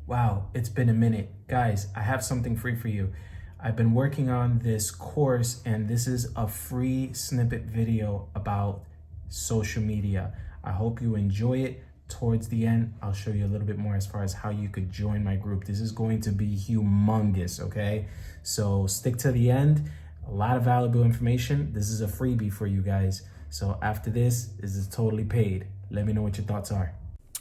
Wow, it's been a minute. Guys, I have something free for you. I've been working on this course, and this is a free snippet video about social media. I hope you enjoy it. Towards the end, I'll show you a little bit more as far as how you could join my group. This is going to be humongous, okay? So stick to the end. A lot of valuable information. This is a freebie for you guys. So after this is totally paid. Let me know what your thoughts are.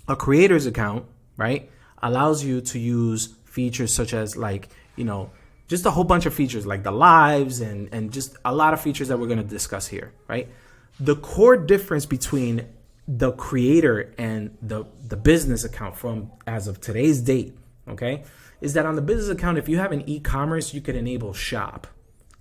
A creator's account, right, allows you to use features such as just a whole bunch of features like the lives and just a lot of features that we're going to discuss here, right? The core difference between the creator and the business account from as of today's date, okay, is that on the business account, if you have an e-commerce, you could enable shop.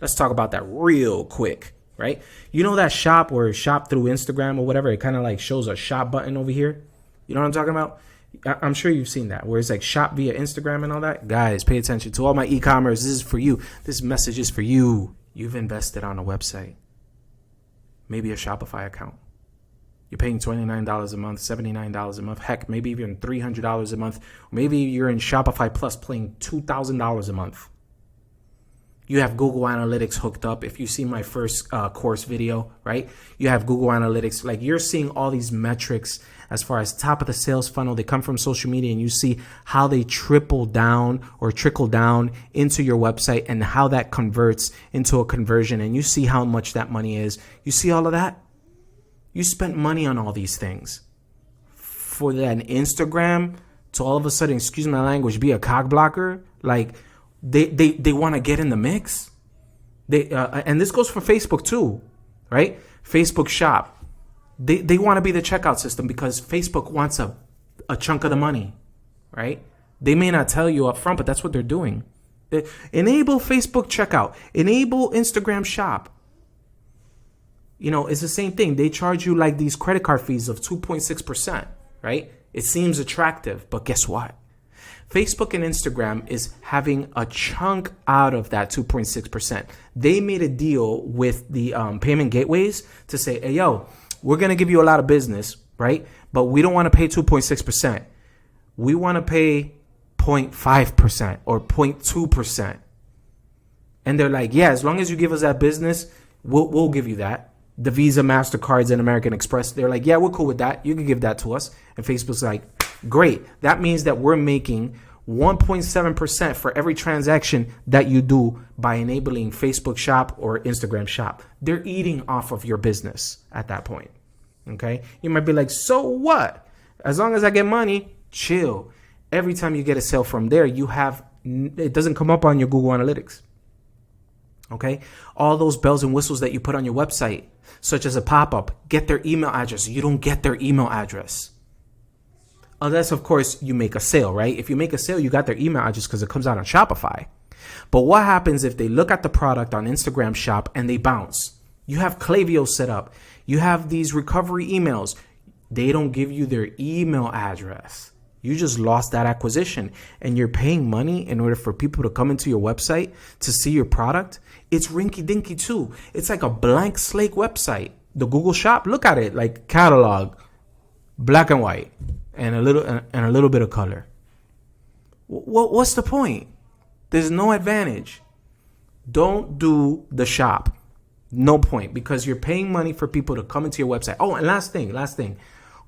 Let's talk about that real quick, right? You know that shop or shop through Instagram or whatever, it kind of like shows a shop button over here. You know what I'm talking about? I'm sure you've seen that, where it's like shop via Instagram and all that. Guys, pay attention to all my e-commerce. This is for you. This message is for you. You've invested on a website, maybe a Shopify account. You're paying $29 a month, $79 a month, heck, maybe even $300 a month. Maybe you're in Shopify Plus paying $2,000 a month. You have Google Analytics hooked up. If you see my first course video, right? You have Google Analytics. Like, you're seeing all these metrics as far as top of the sales funnel. They come from social media, and you see how they trickle down into your website and how that converts into a conversion. And you see how much that money is. You see all of that? You spent money on all these things. For that Instagram to all of a sudden, excuse my language, be a cock blocker, like, They want to get in the mix. And this goes for Facebook too, right? Facebook Shop. They want to be the checkout system because Facebook wants a chunk of the money, right? They may not tell you up front, but that's what they're doing. Enable Facebook checkout. Enable Instagram Shop. You know, it's the same thing. They charge you like these credit card fees of 2.6%, right? It seems attractive, but guess what? Facebook and Instagram is having a chunk out of that 2.6%. They made a deal with the payment gateways to say, hey, yo, we're going to give you a lot of business, right? But we don't want to pay 2.6%. We want to pay 0.5% or 0.2%. And they're like, yeah, as long as you give us that business, we'll give you that. The Visa, MasterCards, and American Express, they're like, yeah, we're cool with that. You can give that to us. And Facebook's like, great. That means that we're making 1.7% for every transaction that you do by enabling Facebook Shop or Instagram Shop. They're eating off of your business at that point. Okay? You might be like, so what? As long as I get money, chill. Every time you get a sale from there, it doesn't come up on your Google Analytics. Okay? All those bells and whistles that you put on your website, such as a pop-up, get their email address. You don't get their email address. Unless, of course, you make a sale, right? If you make a sale, you got their email address because it comes out on Shopify. But what happens if they look at the product on Instagram Shop and they bounce? You have Klaviyo set up. You have these recovery emails. They don't give you their email address. You just lost that acquisition, and you're paying money in order for people to come into your website to see your product. It's rinky-dinky too. It's like a blank slate website. The Google Shop, look at it, like catalog, black and white. And a little bit of color. What's the point? There's no advantage. Don't do the shop. No point, because you're paying money for people to come into your website. Oh, and last thing.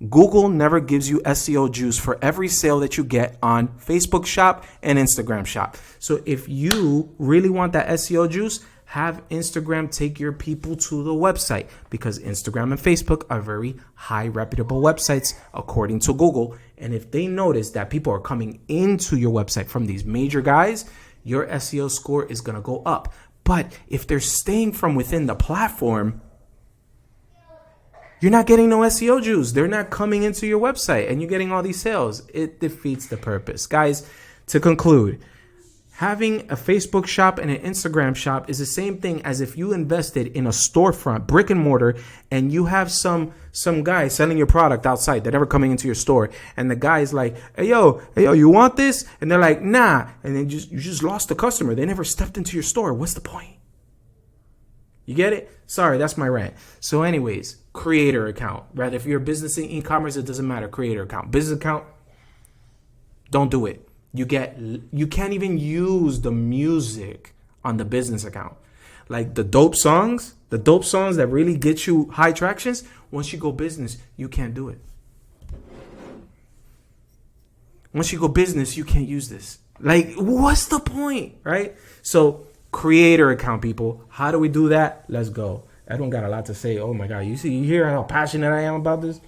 Google never gives you SEO juice for every sale that you get on Facebook Shop and Instagram Shop. So if you really want that SEO juice, have Instagram take your people to the website, because Instagram and Facebook are very high reputable websites according to Google. And if they notice that people are coming into your website from these major guys, your SEO score is going to go up. But if they're staying from within the platform, you're not getting no SEO juice. They're not coming into your website and you're getting all these sales. It defeats the purpose. Guys, to conclude, having a Facebook Shop and an Instagram Shop is the same thing as if you invested in a storefront, brick and mortar, and you have some guy selling your product outside. They're never coming into your store. And the guy is like, hey, yo, you want this? And they're like, nah. And then you just lost the customer. They never stepped into your store. What's the point? You get it? Sorry, that's my rant. So anyways, creator account. Rather, if you're a business in e-commerce, it doesn't matter. Creator account. Business account, don't do it. You can't even use the music on the business account. Like the dope songs that really get you high tractions, once you go business, you can't do it. Once you go business, you can't use this. Like, what's the point, right? So, creator account, people. How do we do that? Let's go. I don't got a lot to say. Oh my God, you hear how passionate I am about this?